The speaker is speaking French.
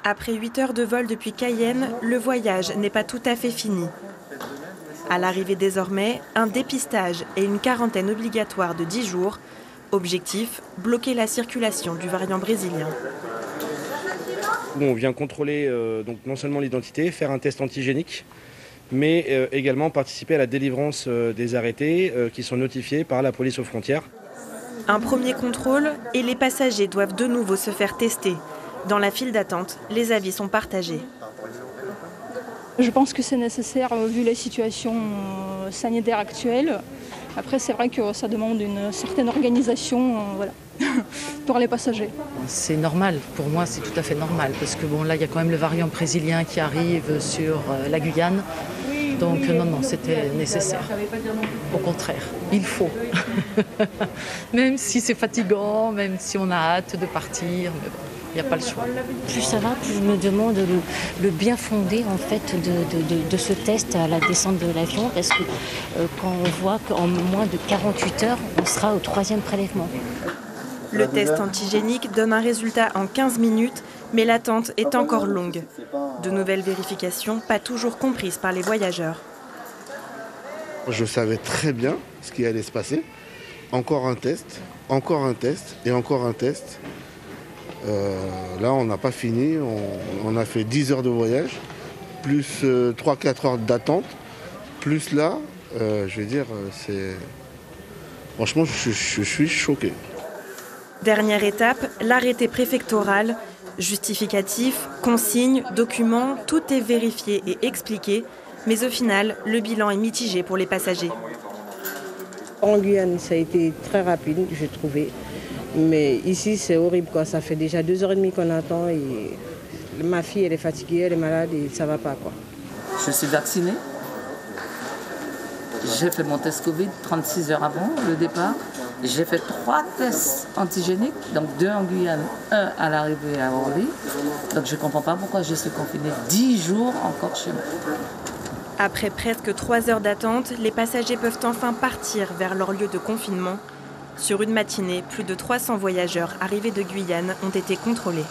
Après 8 heures de vol depuis Cayenne, le voyage n'est pas tout à fait fini. À l'arrivée désormais, un dépistage et une quarantaine obligatoire de 10 jours. Objectif, bloquer la circulation du variant brésilien. On vient contrôler donc non seulement l'identité, faire un test antigénique, mais également participer à la délivrance des arrêtés qui sont notifiés par la police aux frontières. Un premier contrôle et les passagers doivent de nouveau se faire tester. Dans la file d'attente, les avis sont partagés. Je pense que c'est nécessaire vu la situation sanitaire actuelle. Après, c'est vrai que ça demande une certaine organisation pour les passagers. C'est normal, pour moi c'est tout à fait normal, parce que bon, là il y a quand même le variant brésilien qui arrive sur la Guyane. Donc non, c'était nécessaire. Au contraire, il faut. Même si c'est fatigant, même si on a hâte de partir, mais bon. Il n'y a pas le choix. Plus ça va, plus je me demande le bien fondé en fait de ce test à la descente de l'avion, parce que quand on voit qu'en moins de 48 heures, on sera au 3e prélèvement. Le test antigénique donne un résultat en 15 minutes, mais l'attente est encore longue. De nouvelles vérifications, pas toujours comprises par les voyageurs. Je savais très bien ce qui allait se passer. Encore un test et encore un test. Là, on n'a pas fini, on a fait 10 heures de voyage, plus 3-4 heures d'attente, plus là, je vais dire, franchement, je suis choqué. Dernière étape, l'arrêté préfectoral. Justificatif, consignes, documents, tout est vérifié et expliqué. Mais au final, le bilan est mitigé pour les passagers. En Guyane, ça a été très rapide, j'ai trouvé. Mais ici, c'est horrible, quoi. Ça fait déjà 2h30 qu'on attend et ma fille, elle est fatiguée, elle est malade et ça va pas, quoi. Je suis vaccinée. J'ai fait mon test Covid 36 heures avant le départ. J'ai fait 3 tests antigéniques, donc 2 en Guyane, 1 à l'arrivée à Orly. Donc je ne comprends pas pourquoi je suis confinée 10 jours encore chez moi. Après presque 3 heures d'attente, les passagers peuvent enfin partir vers leur lieu de confinement. Sur une matinée, plus de 300 voyageurs arrivés de Guyane ont été contrôlés.